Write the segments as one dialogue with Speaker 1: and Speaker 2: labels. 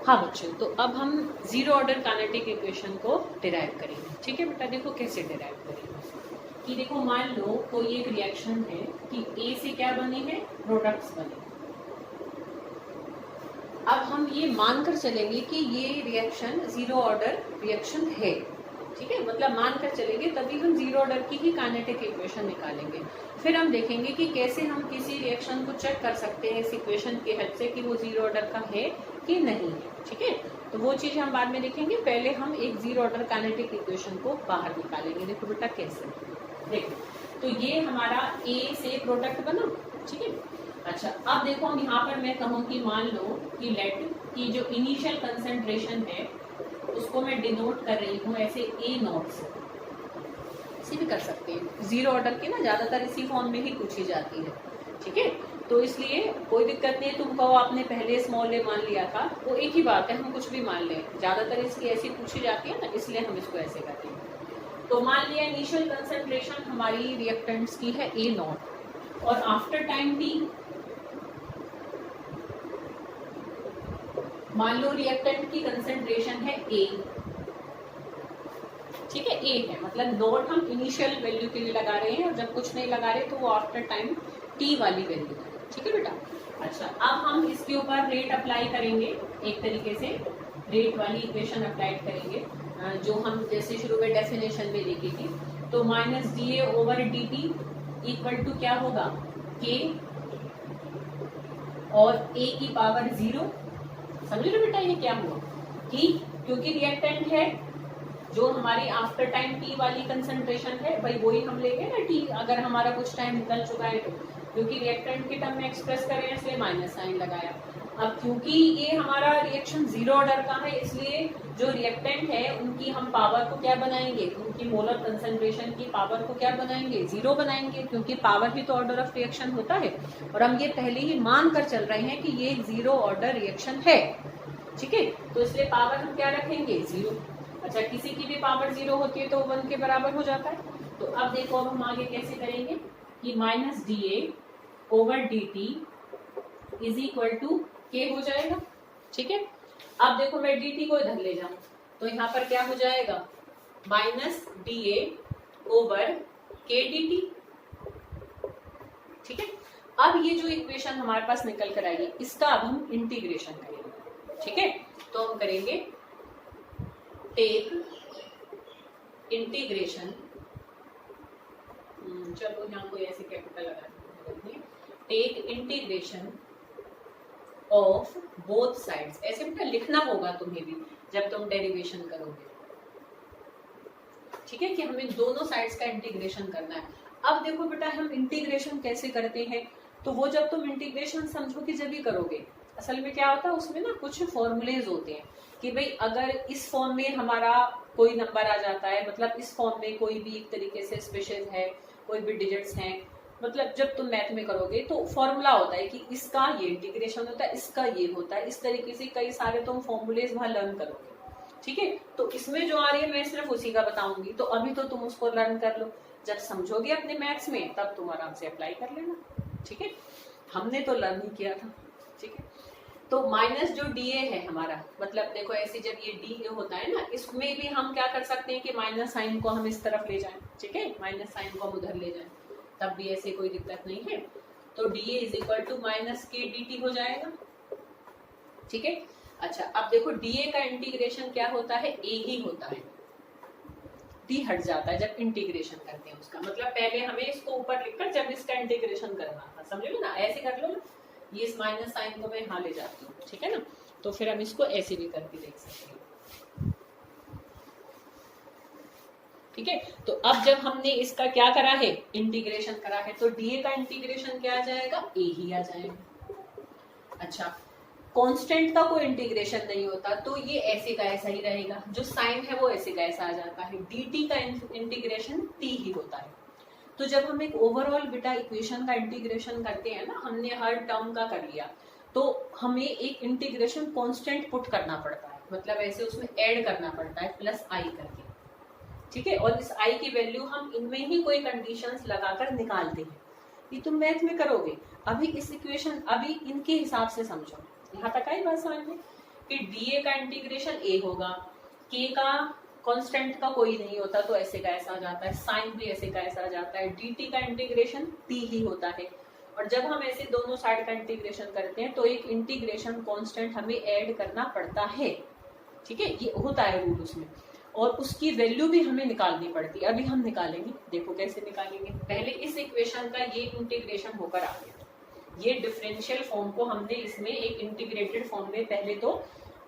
Speaker 1: हाँ बच्चों, तो अब हम जीरो ऑर्डर काइनेटिक इक्वेशन को डिराइव करेंगे। ठीक है बेटा, देखो कैसे डिराइव करेंगे कि देखो मान लो कोई एक रिएक्शन है कि ए से क्या बने हैं, प्रोडक्ट्स बने। अब हम ये मानकर चलेंगे कि ये रिएक्शन जीरो ऑर्डर रिएक्शन है। ठीक है, मतलब मानकर चलेंगे तभी हम जीरो ऑर्डर की ही काइनेटिक इक्वेशन निकालेंगे। फिर हम देखेंगे कि कैसे हम किसी रिएक्शन को चेक कर सकते हैं इस इक्वेशन की हेल्प से कि वो जीरो ऑर्डर का है कि नहीं है। ठीक है, तो वो चीज हम बाद में देखेंगे। पहले हम एक जीरो ऑर्डर काइनेटिक इक्वेशन को बाहर निकालेंगे। देखो बेटा कैसे, देखो तो ये हमारा ए से प्रोडक्ट बना। ठीक है, अच्छा अब देखो हम यहाँ पर मैं कहूँ कि मान लो कि लेट की जो इनिशियल कंसेंट्रेशन है उसको मैं डिनोट कर रही हूँ ऐसे ए नॉट से। इसी भी कर सकते हैं, जीरो ऑर्डर की ना ज्यादातर इसी फॉर्म में ही पूछी जाती है। ठीक है, तो इसलिए कोई दिक्कत नहीं है। तुम कहो आपने पहले स्मॉल ए मान लिया था, वो एक ही बात है, हम कुछ भी मान लें, ज्यादातर इसकी ऐसी पूछी जाती है ना, इसलिए हम इसको ऐसे करते हैं। तो मान लिया इनिशियल कंसेंट्रेशन हमारी रिएक्टेंट्स की है ए नॉट, और आफ्टर टाइम टी मान लो रिएक्टेंट की कंसेंट्रेशन है ए। ठीक है, ए है, मतलब नोट हम इनिशियल वैल्यू के लिए लगा रहे हैं, और जब कुछ नहीं लगा रहे तो वो आफ्टर टाइम टी वाली वैल्यू है। ठीक है बेटा, अच्छा अब हम इसके ऊपर रेट अप्लाई करेंगे, एक तरीके से रेट वाली इक्वेशन अप्लाई करेंगे जो हम जैसे शुरू में डेफिनेशन में देखी थी। तो minus D A over D T equal to क्या होगा, के और ए की पावर 0। समझ लो बेटा ये क्या हुआ कि क्योंकि रिएक्टेंट है जो हमारी आफ्टर टाइम टी वाली कंसंट्रेशन है, भाई वही हम लेंगे ना टी, अगर हमारा कुछ टाइम निकल चुका है तो, क्योंकि रिएक्टेंट के टर्म में एक्सप्रेस करें इसलिए माइनस साइन लगाया। अब क्योंकि ये हमारा रिएक्शन जीरो ऑर्डर का है, इसलिए जो रिएक्टेंट है उनकी हम पावर को क्या बनाएंगे, उनकी मोलर कंसंट्रेशन की पावर को क्या बनाएंगे, 0 बनाएंगे, क्योंकि पावर ही तो ऑर्डर ऑफ रिएक्शन होता है। और हम ये पहले ही मान कर चल रहे हैं कि ये एक जीरो ऑर्डर रिएक्शन है। ठीक है, तो इसलिए पावर हम क्या रखेंगे, 0। अच्छा, किसी की भी पावर 0 होती है तो 1 के बराबर हो जाता है। तो अब देखो अब हम आगे कैसे करेंगे कि minus D A over D T is equal to K हो जाएगा। ठीक है, अब देखो मैं डी टी को इधर ले जाऊं तो यहाँ पर क्या हो जाएगा, माइनस डी ए ओवर के डी टी। ठीक है, अब ये जो इक्वेशन हमारे पास निकल कर आएगी इसका अब हम इंटीग्रेशन करेंगे। ठीक है, तो हम करेंगे टेक इंटीग्रेशन, चलो यहाँ कोई ऐसे कैपिटल लगा, take integration of both sides. ऐसे बेटा लिखना होगा तुम्हें भी जब तुम डेरिवेशन करोगे। ठीक है, कि हमें दोनों साइड्स का इंटीग्रेशन करना है। अब देखो बेटा हम इंटीग्रेशन कैसे करते हैं, तो वो जब तुम इंटीग्रेशन समझोगे जब भी करोगे। असल में क्या होता है उसमें ना कुछ फॉर्मूलेज होते हैं कि भाई अगर इस फॉर्म में हमारा कोई नंबर आ जाता है, मतलब इस फॉर्म में कोई भी एक तरीके से स्पेशल है, कोई भी डिजिट्स हैं, मतलब जब तुम मैथ में करोगे तो फॉर्मूला होता है कि इसका ये इंटीग्रेशन होता है, इसका ये होता है, इस तरीके से कई सारे तुम फॉर्मूलेज वहां लर्न करोगे। ठीक है, तो इसमें जो आ रही है मैं सिर्फ उसी का बताऊंगी, तो अभी तो तुम उसको लर्न कर लो, जब समझोगे अपने मैथ्स में तब तुम आराम से अप्लाई कर लेना। ठीक है, हमने तो लर्न ही किया था। ठीक है, तो माइनस जो डी ए है हमारा, मतलब देखो ऐसे जब ये डी ए होता है ना, इसमें भी हम क्या कर सकते हैं कि माइनस साइन को हम इस तरफ ले जाएं। ठीक है, माइनस साइन को हम उधर ले जाएं, तब भी ऐसे कोई दिक्कत नहीं है। तो D A is equal to minus K D T हो जाएगा। ठीक है, अच्छा अब देखो डी ए का इंटीग्रेशन क्या होता है, ए ही होता है, डी हट जाता है जब इंटीग्रेशन करते हैं उसका, मतलब पहले हमें इसको ऊपर लिखकर जब इसका इंटीग्रेशन करना था, समझो ना, ऐसे कर लो ना, ये इस माइनस साइन को मैं यहाँ ले जाती हूँ। ठीक है ना, तो फिर हम इसको ऐसे भी करके देख सकते हैं। ठीक है, तो अब जब हमने इसका क्या करा है, इंटीग्रेशन करा है, तो डी ए का इंटीग्रेशन क्या आ जाएगा, ए ही आ जाएगा। अच्छा, कांस्टेंट का कोई इंटीग्रेशन नहीं होता तो ये ऐसे का ऐसा ही रहेगा, जो साइन है वो ऐसे का ऐसा आ जाता है, dt का इंटीग्रेशन t ही होता है। तो जब हम एक ओवरऑल बेटा इक्वेशन का इंटीग्रेशन करते हैं ना, हमने हर टर्म का कर लिया, तो हमें एक इंटीग्रेशन कांस्टेंट पुट करना पड़ता है, मतलब ऐसे उसमें ऐड करना पड़ता है प्लस i करके। ठीक है, और इस i की वैल्यू हम इनमें ही कोई कंडीशंस लगाकर निकालते हैं। ये तुम मैथ में करोगे, अभी इस इक्वेशन अभी इनके हिसाब से समझो, यहाँ तक आई बात समझ में कि डीए का इंटीग्रेशन ए होगा, के का कांस्टेंट का कोई नहीं होता तो ऐसे का ऐसा आ जाता है, साइन भी ऐसे का ऐसा आ जाता है, dt का इंटीग्रेशन टी ही होता है। और जब हम ऐसे दोनों साइड का इंटीग्रेशन करते हैं तो एक इंटीग्रेशन कांस्टेंट हमें ऐड करना पड़ता है, ठीक है, ये होता है रूल उसमें, और उसकी वैल्यू भी हमें निकालनी पड़ती है। अभी हम निकालेंगे, देखो कैसे निकालेंगे। पहले इस इक्वेशन का ये इंटीग्रेशन होकर आ गया, ये डिफरेंशियल फॉर्म को हमने इसमें एक इंटीग्रेटेड फॉर्म में पहले तो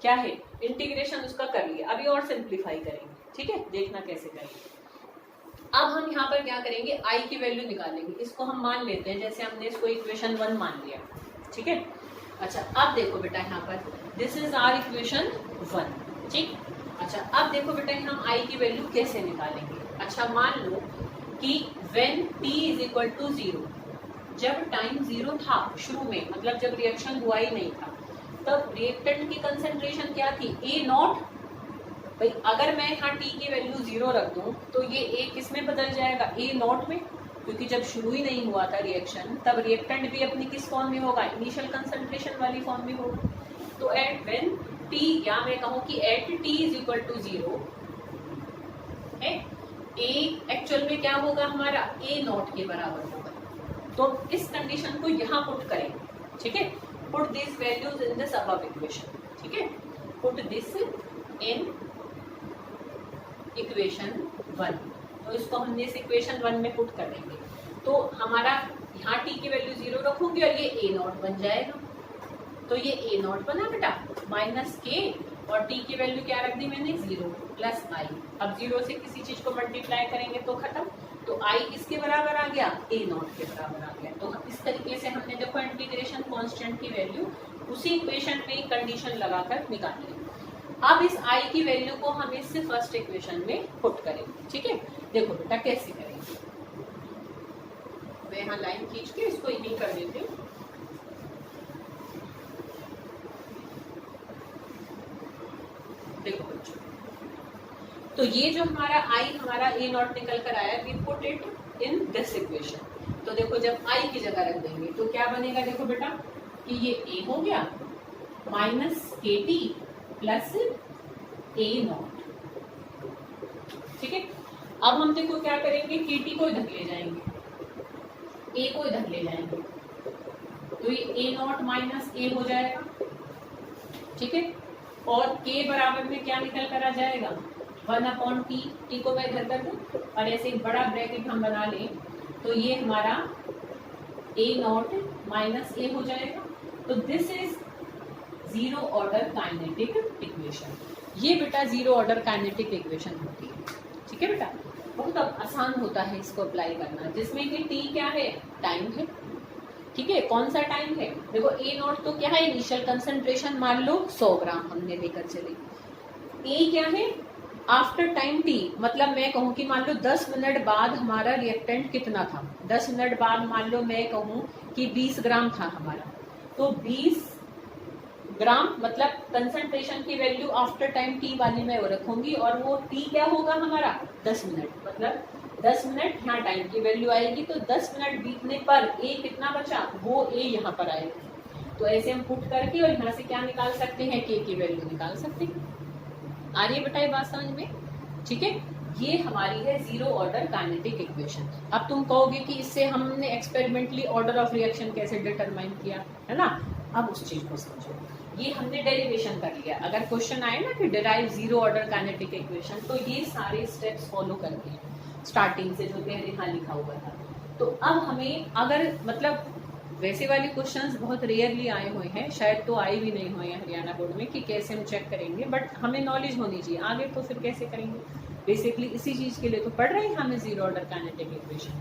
Speaker 1: क्या है इंटीग्रेशन उसका कर लिया, अभी और सिंप्लीफाई करेंगे, ठीक है, देखना कैसे करेंगे। अब हम यहाँ पर क्या करेंगे, i की वैल्यू निकालेंगे। इसको हम मान लेते हैं, जैसे हमने इसको इक्वेशन 1 मान लिया, ठीक है। अच्छा अब देखो बेटा यहाँ पर दिस इज आवर इक्वेशन 1, ठीक। अच्छा अब देखो बेटा हम i की वैल्यू कैसे निकालेंगे। अच्छा मान लो कि when t is equal to 0, जब टाइम 0 था शुरू में, मतलब जब रिएक्शन हुआ ही नहीं था, तब रिएक्टेंट की कंसेंट्रेशन क्या थी, A0। भाई अगर मैं यहाँ t की वैल्यू 0 रख दूं तो ये A किस में बदल जाएगा, A0 में, क्योंकि जब शुरू ही नहीं हुआ था रिएक्शन तब रिएक्टेंट भी अपनी किस फॉर्म में होगा, इनिशियल कंसेंट्रेशन वाली फॉर्म में होगा। तो एट व्हेन t, या मैं कहूँ कि at t is equal to 0 है, A एक्चुअल में क्या होगा हमारा, A0 के बराबर होगा। तो इस कंडीशन को यहाँ पुट करेंगे, ठीक है, put this values in this above equation, ठीक है, पुट दिस इन इक्वेशन 1। तो इसको हमने इस इक्वेशन 1 में पुट कर देंगे, तो हमारा यहाँ t की वैल्यू 0 रखूंगी और ये A0 बन जाएगा। तो ये A0 बना बेटा माइनस के, और t की वैल्यू क्या रख दी मैंने, 0 प्लस i। अब 0 से किसी चीज को मल्टीप्लाई करेंगे तो खत्म, तो i किसके बराबर आ गया, A0 के बराबर आ गया। तो इस तरीके से हमने देखो इंटीग्रेशन कांस्टेंट की वैल्यू उसी इक्वेशन में कंडीशन लगाकर निकाल ली। अब इस i की वैल्यू को हम इस फर्स्ट इक्वेशन में पुट करेंगे, ठीक है। देखो बेटा कैसे करेंगे, मैं यहाँ लाइन खींच के इसको यही कर देती हूँ। देखो बच्चों, तो ये जो हमारा i हमारा A0 निकल कर आया, we put it in this equation. तो देखो जब i की जगह रख देंगे तो क्या बनेगा, देखो बेटा कि ये a हो गया माइनस kt प्लस A0, ठीक है। अब हम देखो क्या करेंगे, kt को इधर ले जाएंगे, a को इधर ले जाएंगे, तो ये A0 माइनस a हो जाएगा, ठीक है। और k बराबर में क्या निकल कर आ जाएगा, 1/t, t को मैं इधर कर दूं और ऐसे एक बड़ा ब्रैकेट हम बना लें, तो ये हमारा A0 माइनस a हो जाएगा। तो this is zero order kinetic equation. ये बेटा जीरो ऑर्डर काइनेटिक इक्वेशन होती है, ठीक है बेटा। बहुत आसान होता है इसको अप्लाई करना, जिसमें कि t क्या है, टाइम है, ठीक है। कौन सा टाइम है, देखो A0 तो क्या है, इनिशियल कंसंट्रेशन मान लो 100 ग्राम हमने लेकर चले। A क्या है, आफ्टर टाइम t, मतलब मैं कहूँ कि मान लो 10 मिनट बाद हमारा रिएक्टेंट कितना था, 10 मिनट बाद मान लो मैं कहूँ कि 20 ग्राम था हमारा, तो 20 ग्राम मतलब कंसंट्रेशन की वैल्यू आफ्टर टाइम t वाली मैं वो रखूंगी, और वो t क्या होगा हमारा 10 मिनट, मतलब 10 मिनट यहाँ टाइम की वैल्यू आएगी, तो 10 मिनट बीतने पर a कितना बचा, वो a यहाँ पर आएगा। तो ऐसे हम पुट करके और यहाँ से क्या निकाल सकते हैं, k की वैल्यू निकाल सकते हैं। आ रही है बेटा ये बात समझ में, ठीक है। ये हमारी है जीरो ऑर्डर काइनेटिक इक्वेशन। अब तुम कहोगे कि इससे हमने एक्सपेरिमेंटली ऑर्डर ऑफ रिएक्शन कैसे डिटरमाइन किया, है ना। अब उस चीज को समझो, ये हमने डेरिवेशन कर लिया। अगर क्वेश्चन आए ना कि derive zero order kinetic equation, तो ये सारे स्टेप्स फॉलो करके हैं स्टार्टिंग से, जो पहले यहाँ लिखा हुआ था। तो अब हमें अगर मतलब वैसे वाले क्वेश्चंस बहुत रेयरली आए हुए हैं, शायद तो आए भी नहीं हुए हैं हरियाणा बोर्ड में कि कैसे हम चेक करेंगे, बट हमें नॉलेज होनी चाहिए, आगे तो फिर कैसे करेंगे। बेसिकली इसी चीज के लिए तो पढ़ रहे हैं हमें जीरो ऑर्डर काइनेटिक इक्वेशन,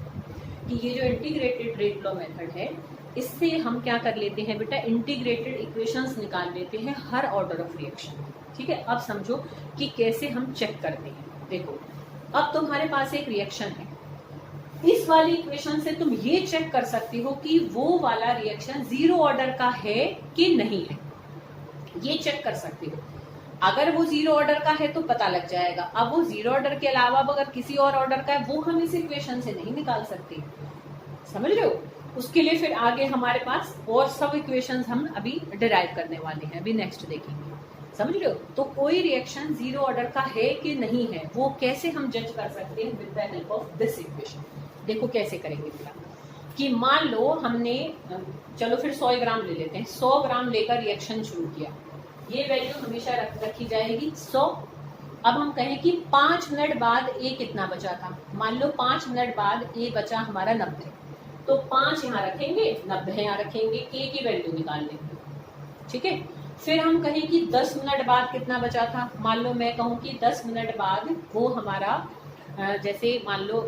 Speaker 1: कि ये जो इंटीग्रेटेड रेट लॉ मेथड है, इससे हम क्या कर लेते हैं बेटा, इंटीग्रेटेड इक्वेशंस निकाल लेते हैं हर ऑर्डर ऑफ रिएक्शन, ठीक है। अब समझो कि कैसे हम चेक करते हैं। देखो अब तुम्हारे पास एक रिएक्शन है, इस वाली इक्वेशन से तुम ये चेक कर सकती हो कि वो वाला रिएक्शन जीरो ऑर्डर का है कि नहीं है, ये चेक कर सकती हो। अगर वो जीरो ऑर्डर का है तो पता लग जाएगा। अब वो जीरो ऑर्डर के अलावा अगर किसी और ऑर्डर का है, वो हम इस इक्वेशन से नहीं निकाल सकते, समझ रहे हो। उसके लिए फिर आगे हमारे पास और सब इक्वेशंस हम अभी डिराइव करने वाले हैं, अभी नेक्स्ट देखेंगे, समझ रहे हो? तो कोई रिएक्शन जीरो ऑर्डर का है कि नहीं है वो कैसे हम जज कर सकते हैं? With the help of this equation. देखो कैसे करेंगे बेटा, कि मान लो हमने, चलो फिर 100 ग्राम ले लेते हैं, 100 ग्राम लेकर रिएक्शन शुरू किया, ये वैल्यू हमेशा रखी जाएगी 100। अब हम कहें कि 5 मिनट बाद ए कितना बचा था, मान लो 5 मिनट बाद ए बचा हमारा 90, तो 5 यहाँ रखेंगे, 90 यहाँ रखेंगे, के की वैल्यू निकाल लेंगे, ठीक है। फिर हम कहें कि 10 मिनट बाद कितना बचा था, मान लो मैं कहूँ कि 10 मिनट बाद वो हमारा जैसे मान लो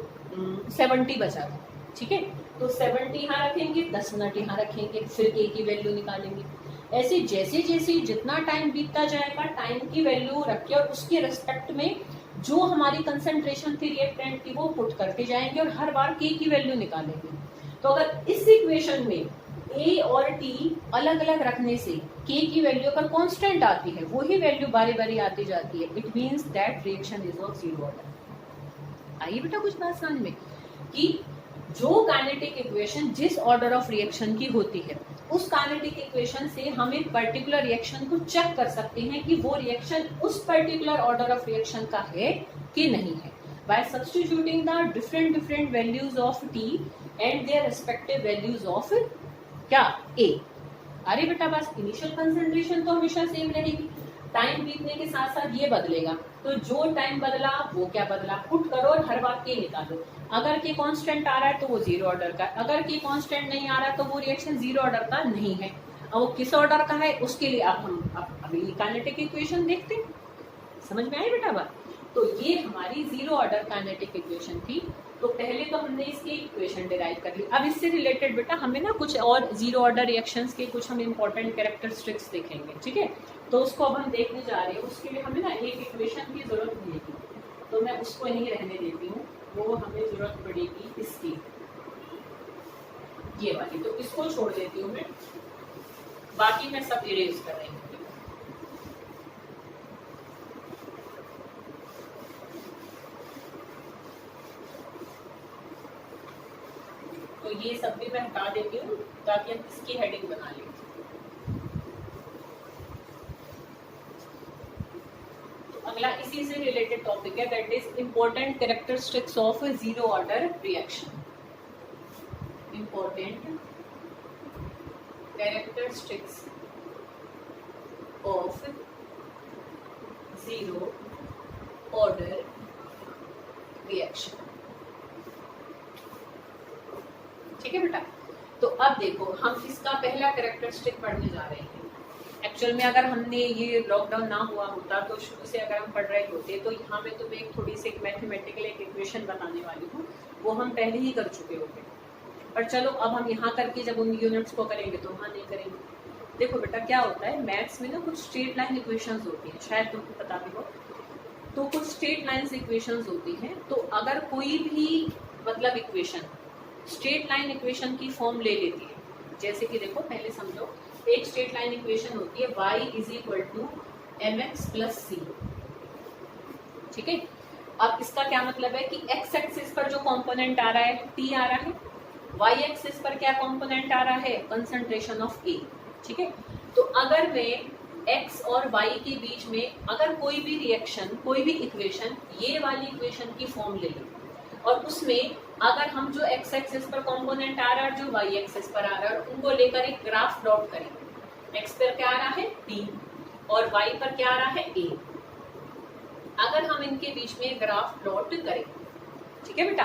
Speaker 1: 70 बचा था, ठीक है, तो 70 यहाँ रखेंगे, 10 मिनट यहाँ रखेंगे, फिर के की वैल्यू निकालेंगे। ऐसे जैसे जैसे जितना टाइम बीतता जाएगा टाइम की वैल्यू रख के और उसके रिस्पेक्ट में जो हमारी कंसंट्रेशन थी रिएक्टेंट की वो पुट करते जाएंगे और हर बार के की वैल्यू निकालेंगे। तो अगर इस इक्वेशन में ए और टी अलग अलग रखने से के की वैल्यू अगर कांस्टेंट आती है, वही वैल्यू बारी बारी आती जाती है, it means that reaction is of zero order. आइए बेटा कुछ बात समझ में, कि जो काइनेटिक इक्वेशन जिस ऑर्डर ऑफ रिएक्शन की होती है उस काइनेटिक इक्वेशन से हम एक पर्टिकुलर रिएक्शन को चेक कर सकते हैं कि वो रिएक्शन उस पर्टिकुलर ऑर्डर ऑफ रिएक्शन का है कि नहीं है, by substituting the different values of t and their respective values of क्या a। अरे बेटा बस इनिशियल कंसंट्रेशन तो हमेशा सेम रहेगी, टाइम बीतने के साथ साथ ये बदलेगा, तो जो टाइम बदला वो क्या बदला पुट करो और हर बार के निकालो। अगर के कांस्टेंट आ रहा है तो वो जीरो ऑर्डर का, अगर के कांस्टेंट नहीं आ रहा तो वो रिएक्शन जीरो ऑर्डर का नहीं है। अब वो किस ऑर्डर का है उसके लिए अब हम अभी काइनेटिक इक्वेशन देखते हैं। समझ में आई बेटा बात? तो ये हमारी जीरो ऑर्डर काइनेटिक इक्वेशन थी। तो पहले तो हमने इसकी इक्वेशन डिराइव कर ली। अब इससे रिलेटेड बेटा हमें ना कुछ और जीरो ऑर्डर रिएक्शंस के कुछ हम इंपॉर्टेंट कैरेक्टरिस्टिक्स देखेंगे, ठीक है। तो उसको अब हम देखने जा रहे हैं, उसके लिए हमें ना एक इक्वेशन की जरूरत पड़ेगी, तो मैं उसको यहीं रहने देती हूँ। वो हमें जरूरत पड़ेगी इसकी, ये वाली, तो इसको छोड़ देती हूँ मैं, बाकी मैं सब इरेज कर रही हूँ। तो ये सब भी मैं हटा देती हूँ ताकि हम इसकी हेडिंग बना लें। तो अगला इसी से रिलेटेड टॉपिक है, that is important characteristics of zero order reaction. Important characteristics of zero order reaction, ठीक है बेटा। तो अब देखो हम इसका पहला कैरेक्टरिस्टिक पढ़ने जा रहे हैं। एक्चुअल में अगर हमने ये लॉकडाउन ना हुआ होता तो शुरू से अगर हम पढ़ रहे होते तो यहाँ में तो मैं एक थोड़ी सी मैथमेटिकल एक इक्वेशन बनाने वाली हूँ, वो हम पहले ही कर चुके होते। पर चलो अब हम यहाँ करके जब उन यूनिट्स को करेंगे तो वहाँ नहीं करेंगे। देखो बेटा क्या होता है, मैथ्स में ना कुछ स्ट्रेट लाइन इक्वेशंस होती हैं, शायद तुमको पता भी हो। तो कुछ स्ट्रेट लाइन इक्वेशंस होती हैं, तो अगर कोई भी मतलब इक्वेशन स्ट्रेट लाइन इक्वेशन की फॉर्म ले लेती है, जैसे कि देखो पहले समझो, एक स्ट्रेट लाइन इक्वेशन होती है y is equal to mx plus C, ठीक है। अब इसका क्या मतलब है कि x एक्सिस पर जो कंपोनेंट आ रहा है t आ रहा है, y एक्सिस पर क्या कंपोनेंट आ रहा है कंसंट्रेशन ऑफ a, ठीक है। तो अगर मैं x और y के बीच में अगर कोई भी रिएक्शन कोई भी इक्वेशन ये वाली इक्वेशन की फॉर्म ले लूं और उसमें अगर हम जो x एक्सिस पर कंपोनेंट आ रहा है जो y एक्सिस पर आ रहा है उनको लेकर एक ग्राफ प्लॉट करें, x पर क्या आ रहा है t और y पर क्या आ रहा है a, अगर हम इनके बीच में ग्राफ प्लॉट करें, ठीक है बेटा,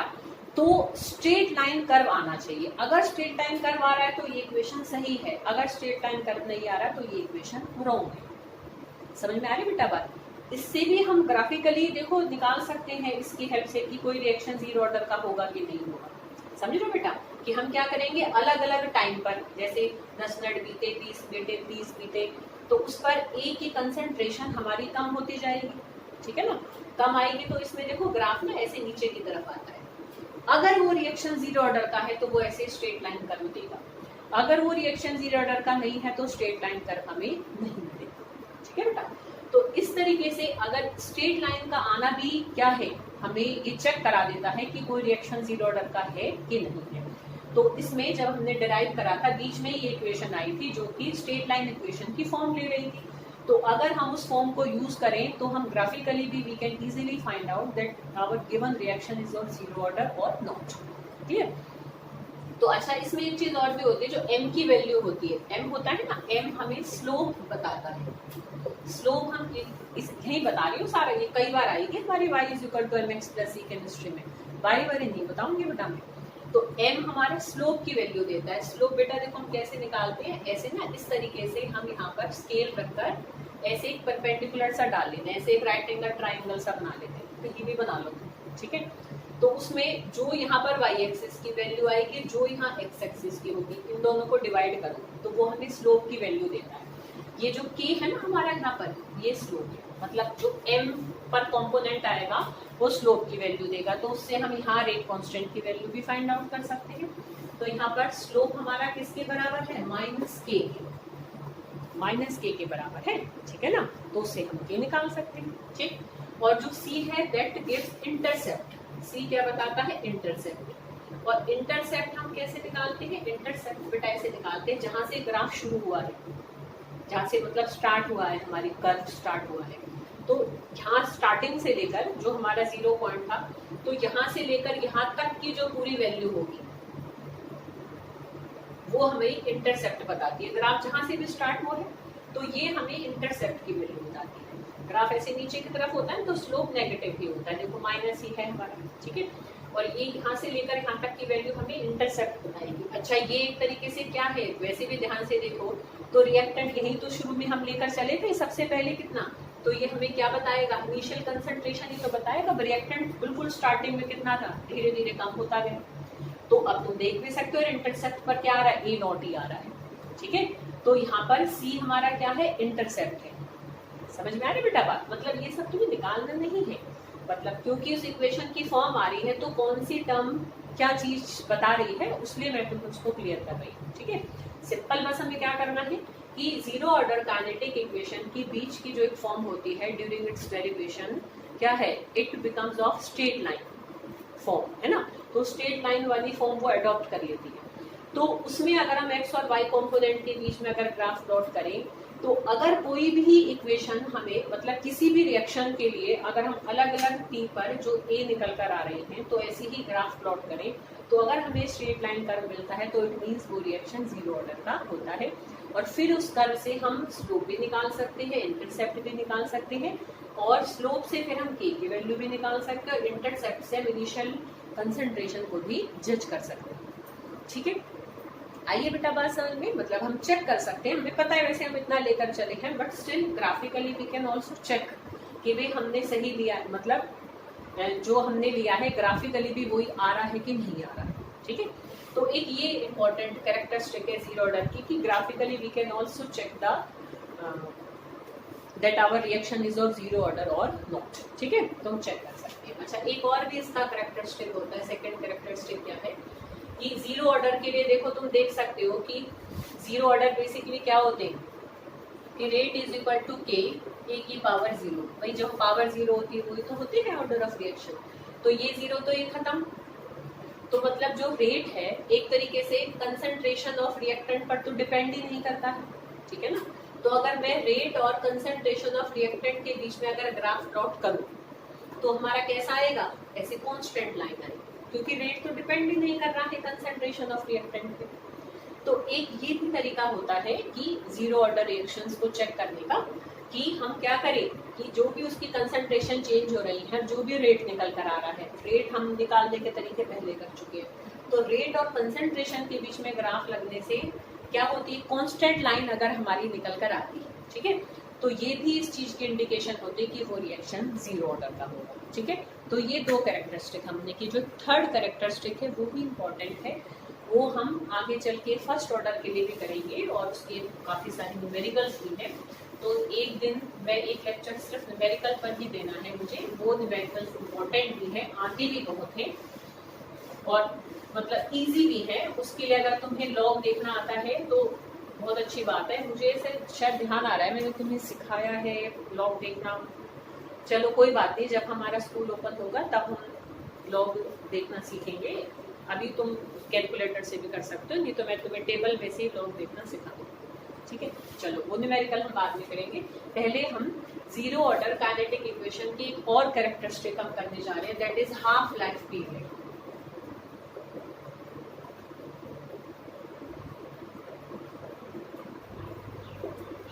Speaker 1: तो स्ट्रेट लाइन कर्व आना चाहिए। अगर स्ट्रेट लाइन कर्व आ रहा है तो ये इक्वेशन सही है, अगर स्ट्रेट लाइन कर्व नहीं आ रहा तो ये इक्वेशन रॉन्ग है। समझ में आ रही बेटा बात? इससे भी हम ग्राफिकली देखो निकाल सकते हैं इसकी हेल्प से कि कोई रिएक्शन जीरो ऑर्डर का होगा कि नहीं होगा। समझ लो बेटा कि हम क्या करेंगे, अलग अलग टाइम पर, जैसे 10 मिनट बीते, 20 बीते, 30 बीते, तो उस पर ए की कंसंट्रेशन हमारी कम होती जाएगी, ठीक है ना। कम आएगी तो इसमें देखो ग्राफ ना ऐसे नीचे की तरफ आता है। अगर वो रिएक्शन जीरो ऑर्डर का है तो वो ऐसे स्ट्रेट लाइन कर्व देगा, अगर वो रिएक्शन जीरो ऑर्डर का नहीं है तो स्ट्रेट लाइन कर्व हमें नहीं मिलेगा, ठीक है बेटा। तो इस तरीके से अगर स्ट्रेट लाइन का आना भी क्या है, हमें ये चेक करा देता है कि कोई रिएक्शन जीरो ऑर्डर का है कि नहीं है। तो इसमें जब हमने डिराइव करा था बीच में ये इक्वेशन आई थी जो कि स्ट्रेट लाइन इक्वेशन की फॉर्म ले रही थी। तो अगर हम उस फॉर्म को यूज करें तो हम ग्राफिकली भी we can easily find out that our given reaction is of zero order और नॉट। क्लियर? तो अच्छा, इसमें एक चीज और भी होती है, जो m की वैल्यू होती है, m होता है ना, m हमें स्लोप बताता है। स्लोप हम इस यही बता रही हूँ सारा, ये कई बार आएगी हमारी y is equal to mx plus c chemistry में, बारी बारी नहीं बताऊंगी बेटा मैं। तो m हमारा स्लोप की वैल्यू देता है। स्लोप बेटा देखो हम कैसे निकालते हैं, ऐसे ना, इस तरीके से हम यहाँ पर स्केल रखकर ऐसे एक परपेंडिकुलर सा डाल लेते हैं, ऐसे एक राइट एंगल ट्राइंगल सा बना लेते हैं, तो ये भी बना लो, ठीक है। तो उसमें जो यहाँ पर y एक्सिस की वैल्यू आएगी, जो यहाँ x एक्सिस की होगी, इन दोनों को डिवाइड करो तो वो हमें स्लोप की वैल्यू देता है। ये जो k है ना हमारा यहाँ पर, ये स्लोप है, मतलब जो m पर कंपोनेंट आएगा वो स्लोप की वैल्यू देगा। तो उससे हम यहाँ रेट कांस्टेंट की वैल्यू भी फाइंड आउट कर सकते हैं। तो यहाँ पर स्लोप हमारा किसके बराबर है, माइनस के के बराबर है, ठीक है ना। तो उससे हम k निकाल सकते हैं, ठीक। और जो c है दैट गिव्स इंटरसेप्ट, सी क्या बताता है, इंटरसेप्ट। और इंटरसेप्ट हम कैसे निकालते हैं, इंटरसेप्ट बेटा ऐसे निकालते हैं, जहां से ग्राफ शुरू हुआ है, जहां से मतलब स्टार्ट हुआ है, हमारी कर्व स्टार्ट हुआ है, तो यहाँ स्टार्टिंग से लेकर जो हमारा 0 पॉइंट था, तो यहाँ से लेकर यहाँ तक की जो पूरी वैल्यू होगी वो हमें इंटरसेप्ट बताती है। ग्राफ जहां से भी स्टार्ट हुआ है तो ये हमें इंटरसेप्ट की वैल्यू बताती है। ग्राफ ऐसे नीचे की तरफ होता है तो स्लोप नेगेटिव ही होता है, देखो माइनस ही है हमारा, ठीक है। और ये यहाँ से लेकर यहाँ तक की वैल्यू हमें इंटरसेप्ट बताएगी। अच्छा, ये एक तरीके से क्या है, वैसे भी ध्यान से देखो तो रिएक्टेंट यही तो शुरू में हम लेकर चले थे सबसे पहले कितना, तो ये हमें क्या बताएगा, इनिशियल कंसंट्रेशन ही तो बताएगा। रिएक्टेंट बिल्कुल स्टार्टिंग में कितना था, धीरे धीरे कम होता गया। तो अब तुम देख भी सकते हो इंटरसेप्ट पर क्या आ रहा है, ए नॉट ही आ रहा है, ठीक है। तो यहाँ पर सी हमारा क्या है, इंटरसेप्ट है। समझ में आ रही बेटा बात, मतलब ये सब तुम्हें निकालना नहीं है, मतलब क्योंकि उस इक्वेशन की फॉर्म आ रही है तो कौन सी टर्म क्या चीज बता रही है, उसलिए मैं तुमको उसको क्लियर कर रही हूँ, ठीक है। सिंपल बस हमें क्या करना है कि जीरो ऑर्डर काइनेटिक इक्वेशन की बीच की जो एक फॉर्म होती है ड्यूरिंग इट्स डेरिवेशन, क्या है, it becomes of straight line form, है ना। तो स्ट्रेट लाइन वाली फॉर्म वो अडॉप्ट कर लेती है। तो उसमें अगर हम एक्स और वाई कॉम्पोनेंट के बीच में अगर ग्राफ प्लॉट करें, तो अगर कोई भी इक्वेशन हमें, मतलब किसी भी रिएक्शन के लिए अगर हम अलग अलग टी पर जो ए निकल कर आ रहे हैं तो ऐसे ही ग्राफ प्लॉट करें, तो अगर हमें स्ट्रेट लाइन कर्व मिलता है तो इट मीन्स वो रिएक्शन जीरो ऑर्डर का होता है। और फिर उस कर्व से हम स्लोप भी निकाल सकते हैं, इंटरसेप्ट भी निकाल सकते हैं, और स्लोप से फिर हम के की वैल्यू भी निकाल सकते हैं, और इंटरसेप्ट से हम इनिशियल कंसंट्रेशन को भी जज कर सकते हैं, ठीक है। आइए बेटा बात समझ में, मतलब हम चेक कर सकते हैं, हमें पता है वैसे हम इतना लेकर चले हैं, but still graphically we can also check कि भाई हमने सही लिया, मतलब जो हमने लिया है ग्राफिकली भी वही आ रहा है कि नहीं आ रहा है, ठीक है। तो एक ये इम्पोर्टेंट कैरेक्टरिस्टिक है जीरो ऑर्डर की कि graphically we can also check the that our reaction is of zero order और नॉट, ठीक है, तो हम चेक कर सकते हैं। अच्छा, एक और भी इसका कैरेक्टरिस्टिक होता है, सेकेंड कैरेक्टरिस्टिक क्या है कि जीरो ऑर्डर के लिए देखो तुम देख सकते हो कि जीरो ऑर्डर बेसिकली क्या होते हैं कि रेट इज इक्वल टू के ए की पावर जीरो। भाई जब पावर जीरो होती है वही तो होती है ऑर्डर ऑफ रिएक्शन, तो ये जीरो तो ये खत्म। तो मतलब जो रेट है एक तरीके से कंसंट्रेशन ऑफ रिएक्टेंट पर तो डिपेंड ही नहीं करता है, ठीक है ना। तो अगर मैं रेट और कंसंट्रेशन ऑफ रिएक्टेंट के बीच में अगर ग्राफ प्लॉट करूं तो हमारा कैसा आएगा, ऐसे कॉन्स्टेंट लाइन आएगी, क्योंकि रेट तो डिपेंड ही नहीं कर रहा है कंसंट्रेशन ऑफ रिएक्टेंट पे। तो एक ये भी तरीका होता है कि जीरो ऑर्डर रिएक्शंस को चेक करने का कि हम क्या करें कि जो भी उसकी कंसंट्रेशन चेंज हो रही है, जो भी रेट निकल कर आ रहा है, रेट हम निकालने के तरीके पहले कर चुके हैं, तो रेट और कंसंट्रेशन के बीच में ग्राफ लगने से क्या होती है, कांस्टेंट लाइन अगर हमारी निकल कर आती है, ठीक है, तो ये भी इस चीज की इंडिकेशन होती है कि वो रिएक्शन जीरो ऑर्डर का होगा, ठीक है। तो ये दो कैरेक्टरिस्टिक हमने की। जो थर्ड कैरेक्टरिस्टिक है वो भी इम्पोर्टेंट है, वो हम आगे चल के फर्स्ट ऑर्डर के लिए भी करेंगे और उसके काफी सारे न्यूमेरिकल्स भी हैं। तो एक दिन मैं एक लेक्चर सिर्फ न्यूमेरिकल पर ही देना है मुझे, वो न्यूमेरिकल्स इम्पोर्टेंट भी है, आते भी बहुत है और मतलब इजी भी है। उसके लिए अगर तुम्हें लॉग देखना आता है तो बहुत अच्छी बात है। मुझे ऐसे शायद ध्यान आ रहा है मैंने तुम्हें सिखाया है लॉग देखना, चलो कोई बात नहीं, जब हमारा स्कूल ओपन होगा तब हम लॉग देखना सीखेंगे। अभी तुम कैलकुलेटर से भी कर सकते हो, नहीं तो मैं तुम्हें टेबल में से ही लॉग देखना सिखा दूँ, ठीक है, चलो वो न्यूमेरिकल हम बाद में करेंगे। पहले हम जीरो ऑर्डर काइनेटिक इक्वेशन की एक और कैरेक्टरिस्टिक हम करने जा रहे हैं, that is half life period.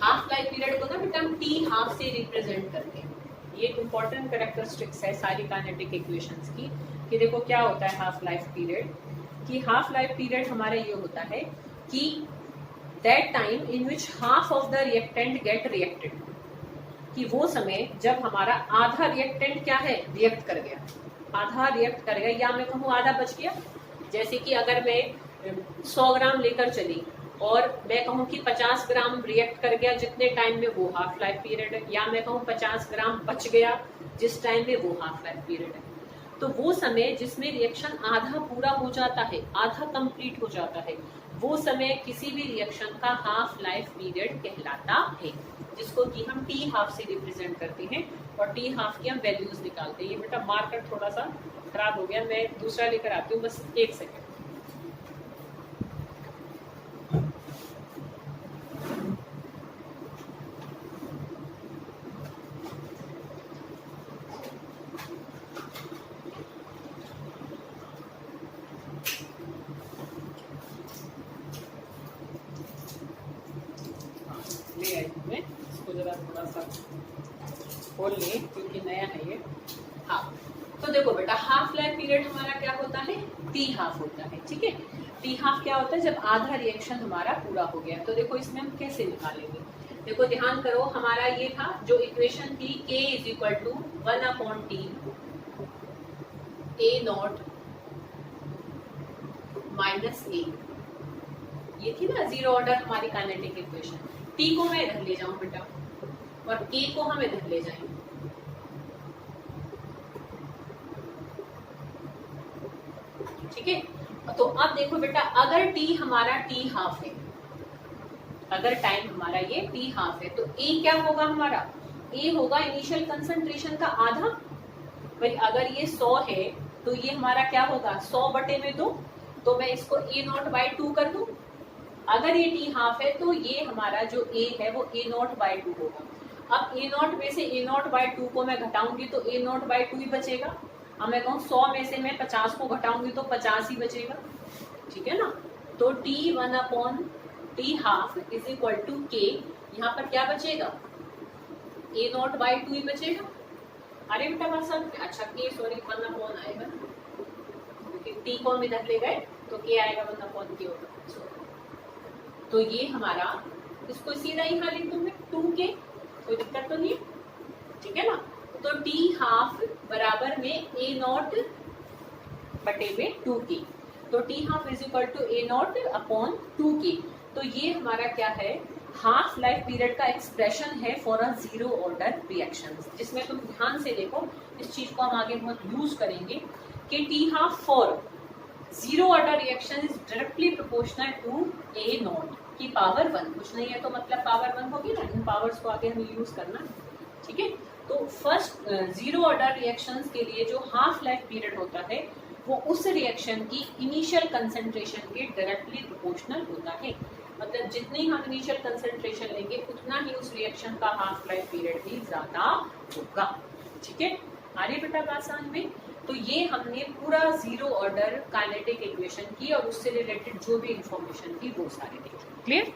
Speaker 1: Half life period को ना बेटा हम टी हाफ से रिप्रेजेंट करते हैं। ये एक इंपॉर्टेंट कैरेक्टरिस्टिक्स है सारी काइनेटिक इक्वेशंस की, कि देखो क्या होता है हाफ लाइफ पीरियड। कि हाफ लाइफ पीरियड हमारा ये होता है कि that time in which half of the reactant get reacted, कि वो समय जब हमारा आधा रिएक्टेंट क्या है, रिएक्ट कर गया, आधा रिएक्ट कर गया, या मैं कहूँ आधा बच गया। जैसे कि अगर मैं 100 ग्राम लेकर चली और मैं कहूँ कि 50 ग्राम रिएक्ट कर गया जितने टाइम में, वो हाफ लाइफ पीरियड है। या मैं कहूँ 50 ग्राम बच गया जिस टाइम में, वो हाफ लाइफ पीरियड है। तो वो समय जिसमें रिएक्शन आधा पूरा हो जाता है, आधा कंप्लीट हो जाता है, वो समय किसी भी रिएक्शन का हाफ लाइफ पीरियड कहलाता है, जिसको कि हम टी हाफ से रिप्रेजेंट करते हैं और टी हाफ की हम वैल्यूज निकालते हैं। ये बेटा मार्कर थोड़ा सा खराब हो गया, मैं दूसरा लेकर आती हूँ, बस एक सेकेंड। ले आई हूँ मैं, इसको जरा थोड़ा सा खोल लें क्योंकि नया है ये। हाँ, तो देखो बेटा हाफ लाइफ पीरियड हमारा क्या होता है, टी हाफ होता है। ठीक है, टी हाफ क्या होता है, जब आधा रिएक्शन हमारा पूरा हो गया। तो देखो इसमें हम कैसे निकालेंगे, देखो ध्यान करो, हमारा ये था जो इक्वेशन थी K is equal to 1/T A not minus A, ये थी ना जीरो ऑर्डर हमारी काइनेटिक इक्वेशन। T को मैं इधर ले जाऊं बेटा और K को हम इधर ले जाएंगे। ठीक है, तो अब देखो बेटा, अगर T हमारा T हाफ है, अगर टाइम हमारा ये T हाफ है, तो A क्या होगा हमारा, A होगा इनिशियल कंसंट्रेशन का आधा। भाई अगर ये 100 है तो ये हमारा क्या होगा 100/2, तो मैं इसको A0/2 कर दूं। अगर ये T हाफ है तो ये हमारा जो A है वो A0/2 होगा। अब A0 में से A0/2 को मैं घटाऊंगी तो A0/2 ही बचेगा। अब मैं कहूँ 100 में से मैं 50 को घटाऊंगी तो 50 ही बचेगा। ठीक है ना, तो T1/T half is equal to K, यहाँ पर क्या बचेगा, A0/2 ही बचेगा। अरे बेटा बात समझ, अच्छा K सॉरी 1/, आएगा क्योंकि T को हम इधर ले गए तो K आएगा 1/K होगा। तो ये हमारा, इसको सीधा ही यहाँ लिख दूंगे 2K, कोई दिक्कत तो नहीं है। ठीक है ना, तो T हाफ बराबर में A0/2K, तो T half is equal to A0/2K। तो ये हमारा क्या है, हाफ लाइफ पीरियड का एक्सप्रेशन है for a zero order reaction, जिसमें तुम ध्यान से देखो, इस चीज को हम आगे बहुत यूज करेंगे कि T half for zero order reaction is directly proportional to A0 की पावर 1। कुछ नहीं है तो मतलब पावर 1 होगी ना, इन पावर्स को आगे हमें यूज करना। ठीक है, तो फर्स्ट जीरो ऑर्डर रिएक्शंस के लिए जो हाफ लाइफ पीरियड होता है वो उस रिएक्शन की इनिशियल कंसंट्रेशन के डायरेक्टली प्रोपोर्शनल होता है। मतलब जितनी हम इनिशियल कंसंट्रेशन लेंगे उतना ही उस रिएक्शन का हाफ लाइफ पीरियड भी ज्यादा होगा। ठीक है, आगे बेटा बात समझ में। तो ये हमने पूरा जीरो ऑर्डर काइनेटिक इक्वेशन की और उससे रिलेटेड जो भी इंफॉर्मेशन थी वो सारी देखी। क्लियर।